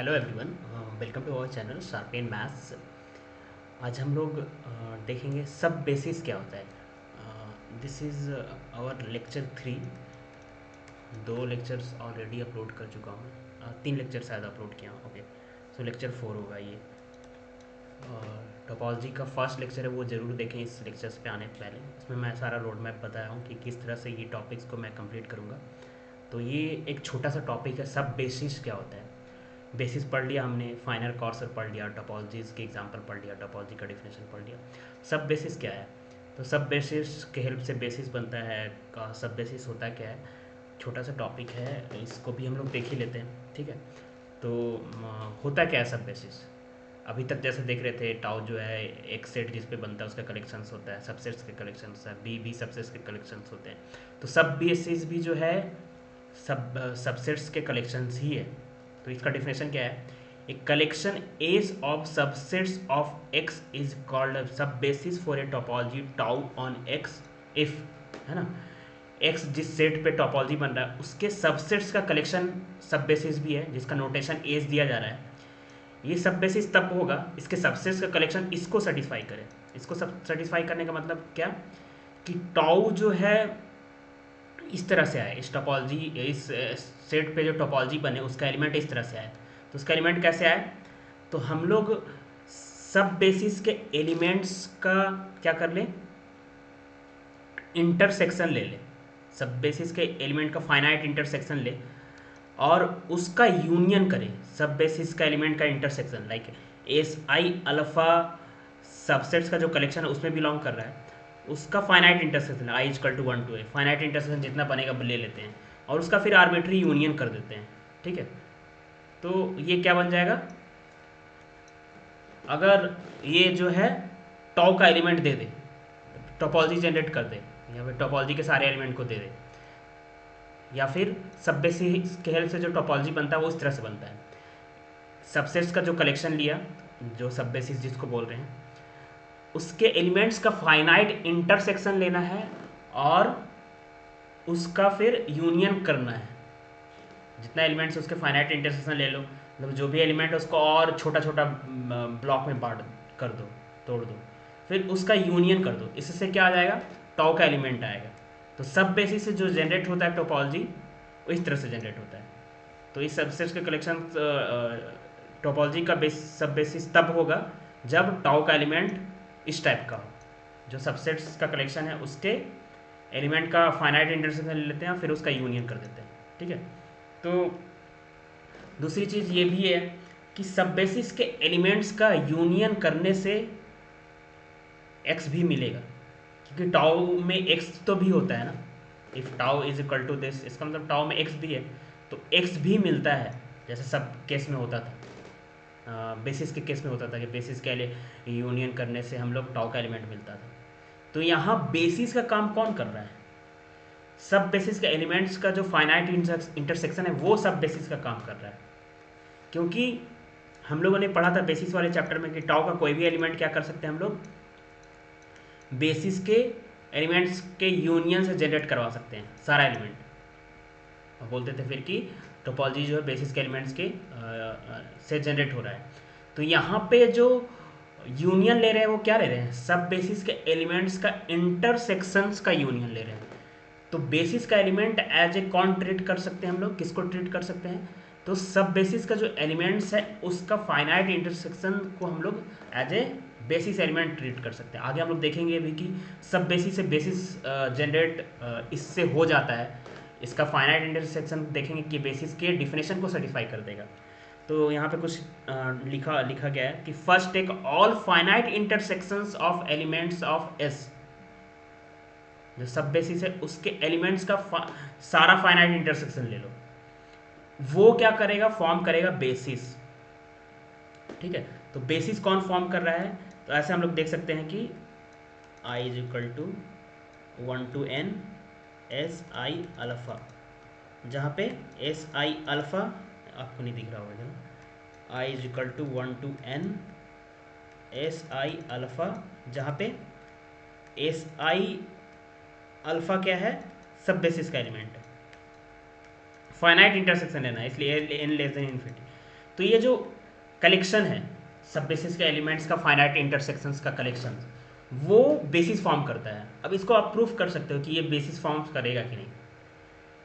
Hello everyone, welcome to our channel sharpen maths. आज हम लोग देखेंगे सब बेसिस क्या होता है। This is our lecture 3। 2 lectures already upload कर चुका हूँ। 3 लेक्चर शायद अपलोड किया हूँ। ओके, सो लेक्चर 4 होगा ये। टोपोलॉजी का फर्स्ट लेक्चर है, वो ज़रूर देखें इस लेक्चर्स पे आने पहले। इसमें मैं सारा रोड मैप बताया हूँ कि किस तरह से ये टॉपिक्स को मैं कंप्लीट करूँगा। तो ये एक छोटा सा टॉपिक है, सब बेसिस क्या होता है। बेसिस पढ़ लिया हमने, फाइनल कॉर्सर पढ़ लिया, टोपोलॉजीज़ के एग्जांपल पढ़ लिया, टोपोलॉजी का डिफिनेशन पढ़ लिया। सब बेसिस क्या है? तो सब बेसिस के हेल्प से बेसिस बनता है। का सब बेसिस होता क्या है, छोटा सा टॉपिक है, इसको भी हम लोग देख ही लेते हैं। ठीक है, तो होता क्या है सब बेसिस। अभी तक जैसे देख रहे थे, टाउ जो है एक सेट जिस पे बनता है उसका कलेक्शंस होता है, सबसेट्स के कलेक्शंस है, बी भी सबसेट्स के कलेक्शंस होते हैं। तो सब बेसिस भी जो है सबसेट्स के कलेक्शंस ही है। तो इसका डिफिनेशन क्या है? A collection as of subsets of X is called sub basis for a topology tau on X if, है ना। एक्स जिस सेट पे टोपोलॉजी बन रहा है उसके सबसेट्स का कलेक्शन सब बेसिस भी है, जिसका नोटेशन एज दिया जा रहा है। ये सब बेसिस तब होगा इसके सबसेट्स का कलेक्शन इसको सेटिस्फाई करे। इसको सब सेटिस्फाई करने का मतलब क्या, कि टाउ जो है इस तरह से आए, इस टोपोलॉजी इस सेट पे जो टोपोलॉजी बने उसका एलिमेंट इस तरह से आए। तो उसका एलिमेंट कैसे आए? तो हम लोग सब बेसिस के एलिमेंट्स का क्या कर लें, इंटरसेक्शन ले लें। सब बेसिस के एलिमेंट का फाइनाइट इंटरसेक्शन ले और उसका यूनियन करें। सब बेसिस का एलिमेंट का intersection, like S I alpha subsets का जो कलेक्शन है उसमें बिलोंग कर रहा है, उसका finite intersection I equal to 1 to a, finite intersection जितना बनेगा ले लेते हैं और उसका फिर आर्बिट्री यूनियन कर देते हैं। ठीक है, तो ये क्या बन जाएगा, अगर ये जो है टॉ का एलिमेंट दे दे, टोपोलॉजी जनरेट कर दे, या फिर टोपोलॉजी के सारे एलिमेंट को दे दे, या फिर सब बेसिस के हेल्प से जो टोपोलॉजी बनता है वो इस तरह से बनता है। सबसेट्स का जो कलेक्शन लिया, जो सब बेसिस जिसको बोल रहे हैं, उसके एलिमेंट्स का फाइनाइट इंटरसेक्शन लेना है और उसका फिर यूनियन करना है। जितना एलिमेंट्स उसके फाइनाइट इंटरसेक्शन ले लो, मतलब जो भी एलिमेंट है उसको और छोटा छोटा ब्लॉक में बांट कर दो, तोड़ दो, फिर उसका यूनियन कर दो। इससे क्या आ जाएगा, टॉ का एलिमेंट आएगा। तो सब बेसिस से जो जनरेट होता है टोपोलॉजी वो इस तरह से जनरेट होता है। तो इस सबसेट्स के कलेक्शन टोपोलॉजी का सब बेसिस तब होगा जब टाउ का एलिमेंट इस टाइप का हो। जो सबसेट्स का कलेक्शन है उसके एलिमेंट का फाइनाइट इंटरसेक्शन ले लेते हैं फिर उसका यूनियन कर देते हैं। ठीक है, तो दूसरी चीज़ ये भी है कि सब बेसिस के एलिमेंट्स का यूनियन करने से एक्स भी मिलेगा, क्योंकि टाउ में एक्स तो भी होता है ना। If tau is equal to this, इसका मतलब टाउ में एक्स भी है, तो एक्स भी मिलता है, जैसे सब केस में होता था। बेसिस के केस में होता था कि बेसिस के लिए यूनियन करने से हम लोग टाउ का एलिमेंट मिलता था। तो यहाँ बेसिस का काम कौन कर रहा है? सब बेसिस के एलिमेंट्स का जो फाइनाइट इंटरसेक्शन है वो सब बेसिस का काम कर रहा है। क्योंकि हम लोगों ने पढ़ा था बेसिस वाले चैप्टर में कि टाउ का कोई भी एलिमेंट क्या कर सकते हैं हम लोग, बेसिस के एलिमेंट्स के यूनियन से जनरेट करवा सकते हैं सारा एलिमेंट। बोलते थे फिर कि टोपोलॉजी जो है बेसिस के एलिमेंट्स के से जनरेट हो रहा है। तो यहाँ पे जो यूनियन ले रहे हैं वो क्या ले रहे हैं, सब बेसिस के एलिमेंट्स का इंटरसेक्शंस का यूनियन ले रहे हैं। तो बेसिस का एलिमेंट एज ए कौन ट्रीट कर सकते हैं हम लोग, किसको ट्रीट कर सकते हैं? तो सब बेसिस का जो एलिमेंट्स है उसका फाइनाइट इंटरसेक्शन को हम लोग as a basis element treat कर सकते हैं। आगे हम लोग देखेंगे भी कि सब बेसिस से बेसिस जनरेट इससे हो जाता है। इसका फाइनाइट इंटरसेक्शन देखेंगे कि बेसिस के डिफिनेशन को सेटिस्फाई कर देगा। तो यहाँ पे कुछ लिखा लिखा गया है कि first take all finite intersections of elements of S. जो सब बेसिस है उसके एलिमेंट्स का सारा फाइनाइट इंटरसेक्शन ले लो, वो क्या करेगा, फॉर्म करेगा बेसिस। ठीक है, तो बेसिस कौन फॉर्म कर रहा है? तो ऐसे हम लोग देख सकते हैं कि i is equal to 1 to n S I alpha, जहाँ पे एस आई अल्फा आपको नहीं दिख रहा होगा ना, i is equal to 1 to n S I alpha, जहाँ पे एस आई अल्फा क्या है, सब बेसिस का एलिमेंट है। फाइनाइट इंटरसेक्शन लेना है, इसलिए एन लेस देन इन्फिनिटी। तो ये जो कलेक्शन है सब बेसिस के एलिमेंट्स का, फाइनाइट इंटरसेक्शंस का कलेक्शन, वो बेसिस फॉर्म करता है। अब इसको आप प्रूफ कर सकते हो कि ये बेसिस फॉर्म करेगा कि नहीं।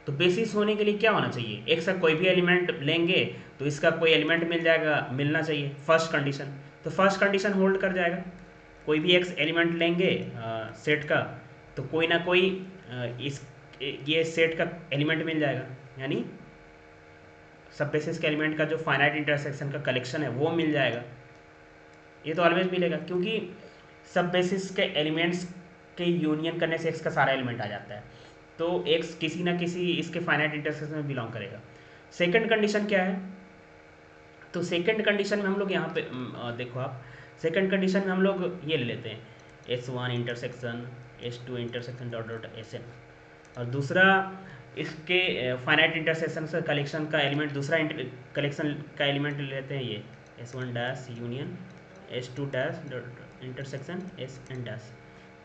तो बेसिस होने के लिए क्या होना चाहिए, एक से कोई भी एलिमेंट लेंगे तो इसका कोई एलिमेंट मिल जाएगा, मिलना चाहिए, फर्स्ट कंडीशन। तो फर्स्ट कंडीशन होल्ड कर जाएगा। कोई भी एक एलिमेंट लेंगे सेट का, तो कोई ना कोई इस ये सेट का एलिमेंट मिल जाएगा, यानी सब बेसिस के एलिमेंट का जो फाइनाइट इंटरसेक्शन का कलेक्शन है वो मिल जाएगा। ये तो ऑलवेज मिलेगा, क्योंकि सब बेसिस के एलिमेंट्स के यूनियन करने से एक्स का सारा एलिमेंट आ जाता है, तो एक्स किसी ना किसी इसके फाइनाइट इंटरसेक्शन में बिलोंग करेगा। सेकंड कंडीशन क्या है, तो सेकंड कंडीशन में हम लोग यहाँ पे देखो आप, सेकंड कंडीशन में हम लोग ये ले लेते हैं S1 intersection S2 intersection dot dot Sn, और दूसरा इसके फाइनाइट इंटरसेक्शन से कलेक्शन का एलिमेंट, दूसरा कलेक्शन का एलिमेंट ले लेते हैं ये S1 dash union S2 dash dot intersection Sn dash.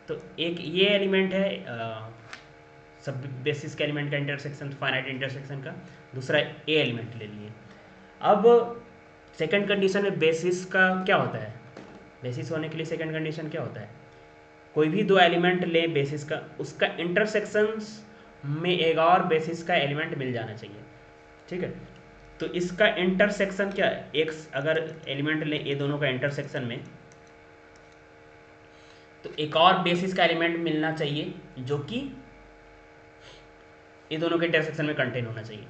तो एक ये एलिमेंट है सब बेसिस के एलिमेंट का इंटरसेक्शन, फाइनाइट इंटरसेक्शन का, दूसरा ए एलिमेंट ले लिए। अब सेकंड कंडीशन में बेसिस का क्या होता है, बेसिस होने के लिए सेकंड कंडीशन क्या होता है, कोई भी दो एलिमेंट ले बेसिस का, उसका इंटरसेक्शंस में एक और बेसिस का एलिमेंट मिल जाना चाहिए, ठीक है। तो इसका इंटरसेक्शन क्या है, एक अगर एलिमेंट ले ये दोनों का इंटरसेक्शन में, तो एक और बेसिस का एलिमेंट मिलना चाहिए जो कि ये दोनों के इंटरसेक्शन में कंटेन होना चाहिए।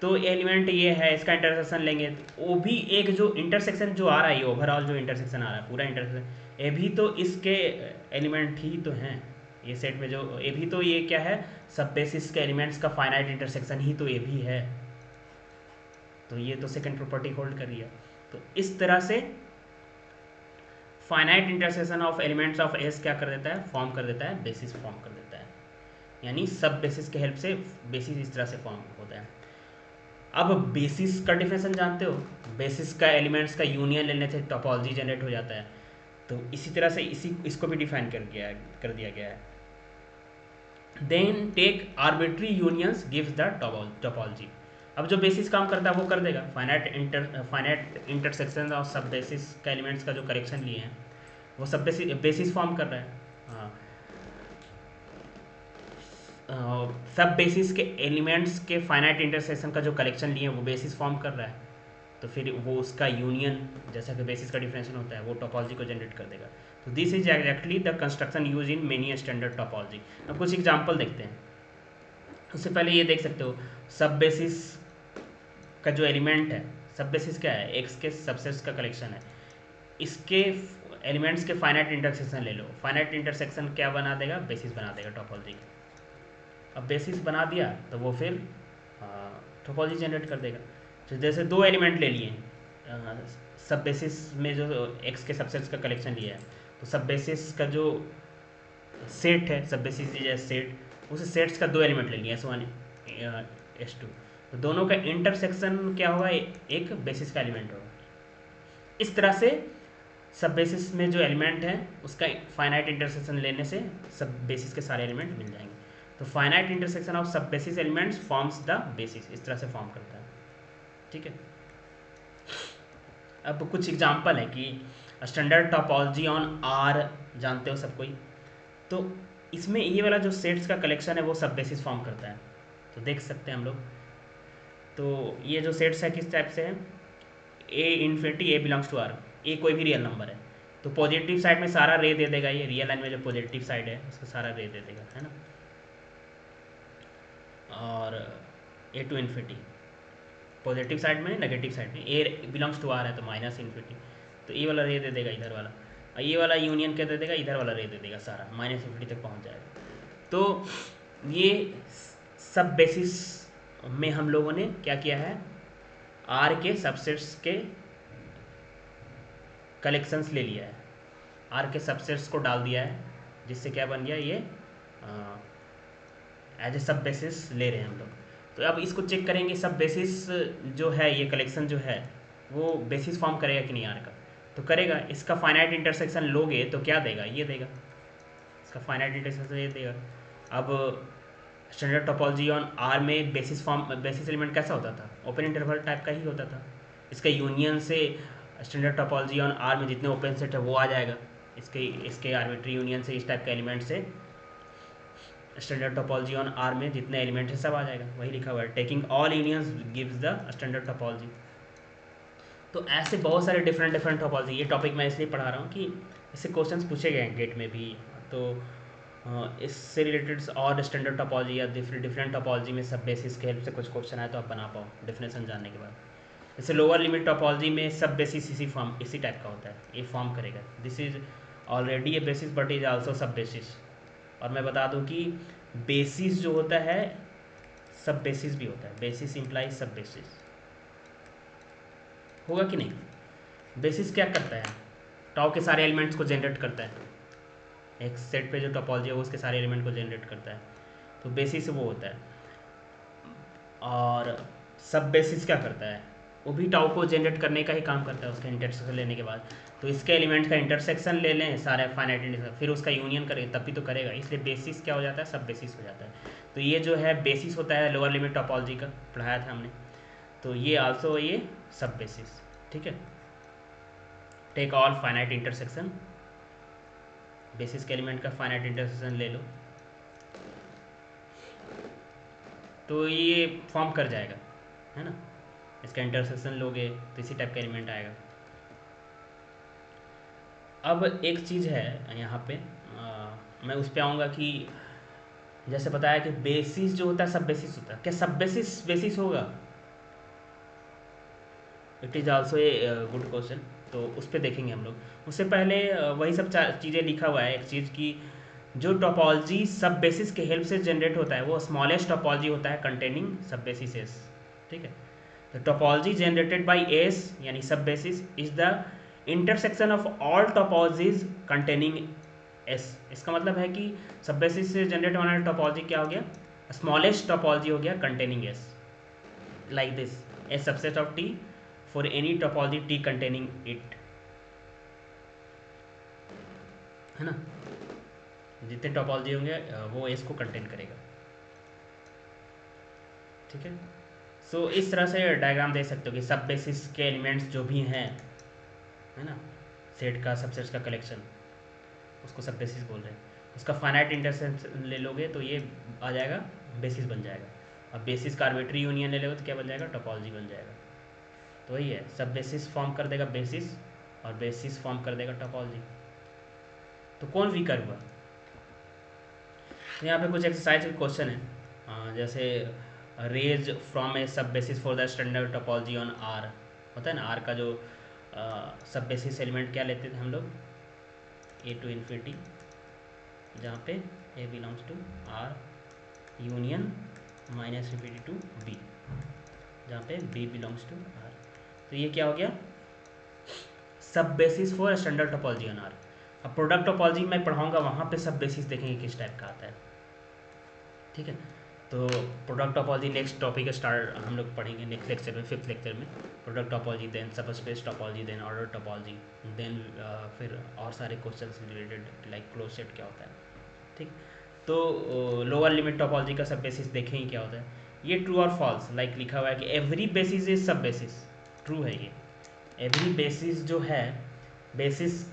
तो एलिमेंट ये है, इसका इंटरसेक्शन लेंगे तो वो भी एक जो इंटरसेक्शन जो आ रहा है, ये ओवरऑल जो इंटरसेक्शन आ रहा है पूरा इंटरसेक्शन, ये भी तो इसके एलिमेंट ही तो हैं, ये सेट में जो ये भी तो, ये क्या है, सब बेसिस के एलिमेंट्स का फाइनाइट इंटरसेक्शन ही तो ये भी है। तो ये तो सेकंड प्रॉपर्टी होल्ड कर रही है। तो इस तरह से finite intersection of elements of S क्या कर देता है, फॉर्म कर देता है, बेसिस फॉर्म कर देता है, यानी सब बेसिस के हेल्प से बेसिस इस तरह से फॉर्म होता है। अब बेसिस का डिफिनेशन जानते हो, बेसिस का एलिमेंट्स का यूनियन लेने से टोपोलॉजी जनरेट हो जाता है। तो इसी तरह से इसको भी डिफाइन कर दिया गया है। Then take arbitrary unions gives the topology. अब जो बेसिस काम करता है वो कर देगा, फाइनाइट इंटरसेक्शन और सब बेसिस का एलिमेंट्स का जो करेक्शन लिए हैं वो सब बेसिस फॉर्म कर रहा है। हाँ, सब बेसिस के एलिमेंट्स के फाइनाइट इंटरसेक्शन का जो कलेक्शन लिए वो बेसिस फॉर्म कर रहा है, तो फिर वो उसका यूनियन जैसा कि बेसिस का डिफरेंशियल होता है वो टोपोलॉजी को जनरेट कर देगा। तो this is exactly the construction use in many standard topology. अब कुछ एग्जांपल देखते हैं। उससे पहले ये देख सकते हो, सब बेसिस का जो एलिमेंट है, सब बेसिस क्या है, एक्स के सबसेट्स का कलेक्शन है, इसके एलिमेंट्स के फाइनाइट इंटरसेक्शन ले लो, फाइनाइट इंटरसेक्शन क्या बना देगा, बेसिस बना देगा टोपोलॉजी। अब बेसिस बना दिया तो वो फिर टोपोलॉजी जनरेट कर देगा। तो जैसे दो एलिमेंट ले लिए, सब बेसिस में जो एक्स के सबसेट्स का कलेक्शन लिया है, तो सब बेसिस का जो सेट है, सब बेसिस सेट, उस सेट्स का दो एलिमेंट ले लिया S1 S2, तो दोनों का इंटरसेक्शन क्या होगा, एक बेसिस का एलिमेंट होगा। इस तरह से सब बेसिस में जो एलिमेंट है उसका फाइनाइट इंटरसेक्शन लेने से सब बेसिस के सारे एलिमेंट मिल जाएंगे। तो फाइनाइट इंटरसेक्शन ऑफ सब basis elements forms the basis, इस तरह से फॉर्म करता है, ठीक है। अब कुछ एग्जांपल है कि स्टैंडर्ड टोपोलॉजी ऑन आर जानते हो सब कोई, तो इसमें ये वाला जो सेट्स का कलेक्शन है वो सब बेसिस फॉर्म करता है। तो देख सकते हैं हम लोग, तो ये जो सेट्स है किस टाइप से है, a infinity a belongs to R, a कोई भी रियल नंबर है, तो पॉजिटिव साइड में सारा रे दे देगा, ये रियल लाइन में जो पॉजिटिव साइड है उसका सारा रे दे देगा, है ना। और ए टू इन्फिनिटी पॉजिटिव साइड में, नेगेटिव साइड में ए बिलोंग्स टू आर है तो माइनस इन्फिनिटी, तो ये वाला रे दे देगा इधर वाला, और ये वाला यूनियन क्या दे देगा, इधर वाला रे दे देगा, सारा माइनस इन्फिनिटी तक पहुंच जाएगा। तो ये सब बेसिस में हम लोगों ने क्या किया है, आर के सबसेट्स के कलेक्शंस ले लिया है, आर के सबसेट्स को डाल दिया है, जिससे क्या बन गया, ये एज ए सब बेसिस ले रहे हैं हम लोग। तो अब इसको चेक करेंगे, सब बेसिस जो है, ये कलेक्शन जो है वो बेसिस फॉर्म करेगा कि नहीं आर का, तो करेगा। इसका फाइनाइट इंटरसेक्शन लोगे तो क्या देगा, ये देगा, इसका फाइनाइट इंटरसेक्शन ये देगा। अब स्टैंडर्ड टोपोलॉजी ऑन आर में बेसिस एलिमेंट कैसा होता था, ओपन इंटरवल टाइप का ही होता था, इसका यूनियन से स्टैंडर्ड टोपोलॉजी ऑन आर में जितने ओपन सेट है वो आ जाएगा, इसके आर्बिट्री यूनियन से इस टाइप का एलिमेंट से स्टैंडर्ड टोपोलॉजी ऑन आर में जितने एलिमेंट है सब आ जाएगा, वही लिखा हुआ है taking all unions gives the standard topology. तो ऐसे बहुत सारे डिफरेंट डिफरेंट टोपोलॉजी, ये टॉपिक मैं इसलिए पढ़ा रहा हूँ कि इससे क्वेश्चंस पूछे गए हैं गेट में भी। तो इससे रिलेटेड और स्टैंडर्ड टोपोलॉजी या डिफरेंट टोपोलॉजी में सब बेसिस के हेल्प से कुछ क्वेश्चन आए तो आप बना पाओ डेफिनेशन जानने के बाद। जैसे लोअर लिमिट टोपोलॉजी में सब बेसिस इसी टाइप का होता है, ये फॉर्म करेगा। This is already A basis but is also सब बेसिस। और मैं बता दूं कि बेसिस जो होता है सब बेसिस भी होता है, बेसिस इंप्लाइज सब बेसिस, होगा कि नहीं। बेसिस क्या करता है, टाउ के सारे एलिमेंट्स को जनरेट करता है, एक सेट पे जो टोपोलॉजी है वो उसके सारे एलिमेंट को जनरेट करता है, तो बेसिस वो होता है। और सब बेसिस क्या करता है, वो भी टाउ को जनरेट करने का ही काम करता है उसका इंटरसेक्शन लेने के बाद। तो इसके एलिमेंट का इंटरसेक्शन ले लें सारे फाइनाइट इंटीजर, फिर उसका यूनियन करें तब भी तो करेगा, इसलिए बेसिस क्या हो जाता है, सब बेसिस हो जाता है। तो ये जो है बेसिस होता है लोअर लिमिट टोपोलॉजी का, पढ़ाया था हमने। तो ये आल्सो ये सब बेसिस, ठीक है। Take all finite intersection, basis के एलिमेंट का फाइनाइट इंटरसेक्शन ले लो तो ये फॉर्म कर जाएगा, है ना। इसका इंटरसेक्शन लोगे तो इसी टाइप का एलिमेंट आएगा। अब एक चीज़ है यहाँ पे मैं उस पर आऊँगा कि जैसे बताया कि बेसिस जो होता है सब बेसिस होता है, क्या सब बेसिस बेसिस होगा, it is also a good question. तो उस पर देखेंगे हम लोग। उससे पहले वही सब चीज़ें लिखा हुआ है, एक चीज़ की जो टोपोलॉजी सब बेसिस के हेल्प से जनरेट होता है वो स्मॉलेस्ट टोपोलॉजी होता है कंटेनिंग सब बेसिस एस, ठीक है। The topology generated by S यानी सब basis is the intersection of all topologies containing S। इसका मतलब है कि सब बेसिस से जनरेट होने वाला टोपोलॉजी क्या हो गया, स्मॉलेस्ट टोपोलॉजी हो गया containing S, like this A subset of T for any topology T containing it, है ना। जितने टोपोलॉजी होंगे वो S को कंटेन करेगा, ठीक है। सो इस तरह से डायग्राम दे सकते हो कि सब बेसिस के एलिमेंट्स जो भी हैं, है ना, सेट का सबसेट्स का कलेक्शन, उसको सब बेसिस बोल रहे हैं। उसका फाइनाइट इंटरसेक्शन ले लोगे तो ये आ जाएगा, बेसिस बन जाएगा। अब बेसिस का आर्बिट्री यूनियन ले लोगे तो क्या बन जाएगा, टोपोलॉजी बन जाएगा। तो वही है, सब बेसिस फॉर्म कर देगा बेसिस और बेसिस फॉर्म कर देगा टोपोलॉजी। तो कौन वीकर हुआ, यहाँ पे कुछ एक्सरसाइज के क्वेश्चन है, जैसे raise from a sub basis for the standard topology on R, होता है ना आर का जो सब बेसिस एलिमेंट क्या लेते थे हम लोग, ए टू इन्फिनिटी, जहाँ पे a belongs to R union minus infinity to b, जहाँ पे बी बिलोंग्स टू आर। तो ये क्या हो गया, sub basis for standard topology on R. अब प्रोडक्ट टोपोलॉजी मैं पढ़ाऊँगा, वहाँ पे सब बेसिस देखेंगे किस टाइप का आता है, ठीक है। तो product topology next topic start हम लोग पढ़ेंगे नेक्स्ट लेक्चर में, 5th लेक्चर में। Product topology, then subspace topology, then order topology, then फिर और सारे questions related like close set क्या होता है, ठीक। तो लोअर लिमिट टोपोलॉजी का सब बेसिस देखेंगे क्या होता है। ये ट्रू और फॉल्स लाइक लिखा हुआ है कि एवरी बेसिस इज सब बेसिस, ट्रू है ये। एवरी बेसिस जो है, बेसिस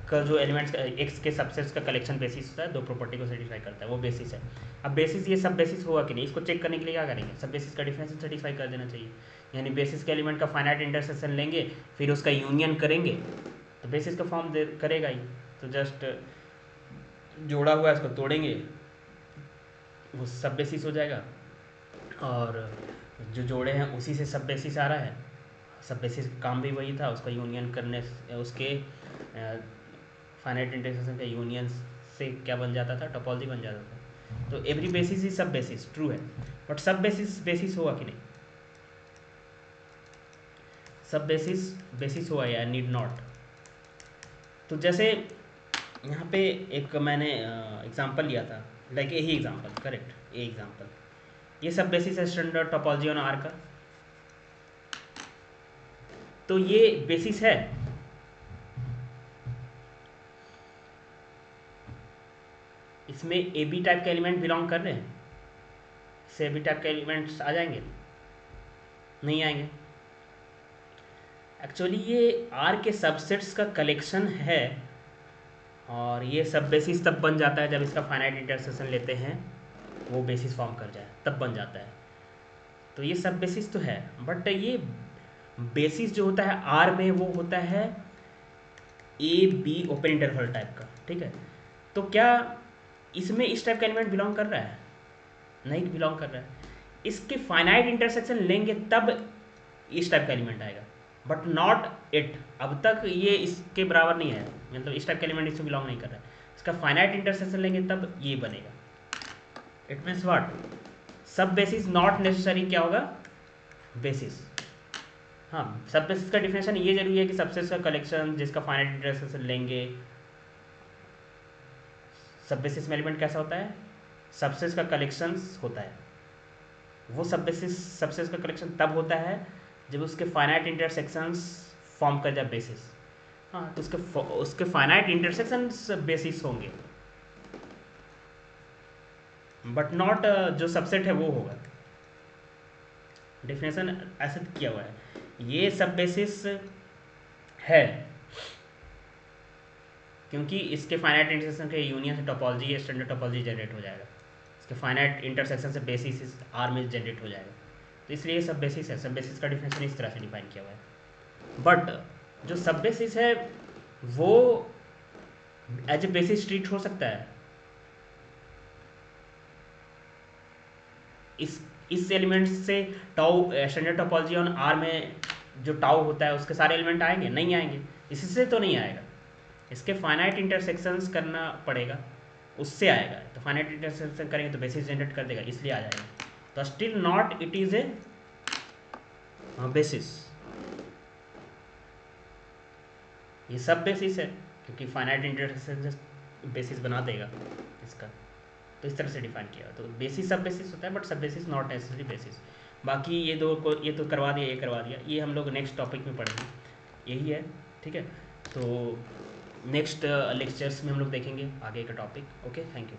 का जो एलिमेंट्स एक्स के सबसेट्स का कलेक्शन बेसिस होता है, दो प्रॉपर्टी को सेटिस्फाई करता है, वो बेसिस है। अब बेसिस ये सब बेसिस होगा कि नहीं, इसको चेक करने के लिए क्या करेंगे, सब बेसिस का डिफरेंशियल सेटिस्फाई कर देना चाहिए। यानी बेसिस के एलिमेंट का फाइनाइट इंटरसेक्शन लेंगे, फिर उसका यूनियन करेंगे तो बेसिस का फॉर्म करेगा ही। तो जस्ट जोड़ा हुआ है इसको तोड़ेंगे, वो सब बेसिस हो जाएगा। और जो जोड़े हैं उसी से सब बेसिस आ रहा है, सब बेसिस काम भी वही था, उसका यूनियन करने उसके फाइनाइट इंटरसेक्शन के यूनियन से क्या बन जाता था, टोपोलॉजी बन जाता था। तो एवरी बेसिस ही सब बेसिस, ट्रू है। बट सब बेसिस बेसिस होगा कि नहीं, सब बेसिस बेसिस हुआ या नीड नॉट। तो जैसे यहाँ पे एक मैंने एग्जांपल लिया था, लाइक यही एग्जांपल, करेक्ट, ये एग्जांपल, ये सब बेसिस है स्टैंडर्ड टोपोलॉजी ऑन आर का। तो ये बेसिस है, इसमें ए बी टाइप के एलिमेंट बिलोंग कर रहे हैं, इससे ए बी टाइप के एलिमेंट्स आ जाएंगे, नहीं आएंगे। एक्चुअली ये आर के सबसेट्स का कलेक्शन है, और ये सब बेसिस तब बन जाता है जब इसका फाइनाइट इंटरसेक्शन लेते हैं, वो बेसिस फॉर्म कर जाए तब बन जाता है। तो ये सब बेसिस तो है, बट ये बेसिस जो होता है आर में वो होता है A be open interval type का, ठीक है। तो क्या इसमें इस टाइप का एलिमेंट बिलोंग कर रहा है? नहीं बिलोंग कर रहा है। इसके फाइनाइट इंटरसेक्शन लेंगे तब इस टाइप का एलिमेंट आएगा, बट नॉट इट। अब तक ये इसके बराबर नहीं है, मतलब इस टाइप का एलिमेंट इसमें बिलोंग नहीं कर रहा है। इसका फाइनाइट इंटरसेक्शन लेंगे तब ये बनेगा। It means what? सब बेसिस नॉट नेसेसरी क्या होगा? बेसिस। हाँ, सब बेसिस का डिफिनेशन ये जरूरी है कि सबसेट्स का कलेक्शन जिसका फाइनाइट इंटरसेक्शन लेंगे। सब बेसिस में एलिमेंट कैसा होता है? सबसेट्स का कलेक्शंस होता है। वो सब बेसिस सबसेट्स का कलेक्शन तब होता है जब उसके फाइनाइट इंटरसेक्शंस फॉर्म कर जाए बेसिस। हाँ, तो उसके फाइनाइट इंटरसेक्शंस बेसिस होंगे, बट नॉट जो सबसेट है वो होगा। डेफिनेशन ऐसे किया हुआ है। ये सब बेसिस है क्योंकि इसके फाइनाइट इंटरसेक्शन के यूनियन से टोपोलॉजी या स्टैंडर्ड टोपोलॉजी जनरेट हो जाएगा। इसके फाइनाइट इंटरसेक्शन से बेसिस इस आर में जनरेट हो जाएगा, तो इसलिए ये सब बेसिस है। सब बेसिस का डिफिनेशन इस तरह से डिफाइन किया हुआ है। बट जो सब बेसिस है वो एज ए बेसिस ट्रीट हो सकता है। इस एलिमेंट से tau standard topology on R में जो टाउ होता है उसके सारे एलिमेंट आएंगे? नहीं आएंगे। इसी से तो नहीं आएगा, इसके फाइनाइट इंटरसेक्शंस करना पड़ेगा, उससे आएगा। तो फाइनाइट इंटरसेक्शन करेंगे तो बेसिस जनरेट कर देगा, इसलिए आ जाएगा। तो still not it is a basis. ये सब बेसिस है क्योंकि फाइनाइट इंटरसेक्शन बेसिस बना देगा इसका। तो इस तरह से डिफाइन किया। तो बेसिस सब बेसिस होता है, बट सब बेसिस नॉट नेसेसरी बेसिस। बाकी ये दो को ये तो करवा दिया, ये करवा दिया, ये हम लोग नेक्स्ट टॉपिक में पढ़ेंगे, यही है, ठीक है। तो नेक्स्ट लेक्चर्स में हम लोग देखेंगे आगे का टॉपिक। Okay, thank you.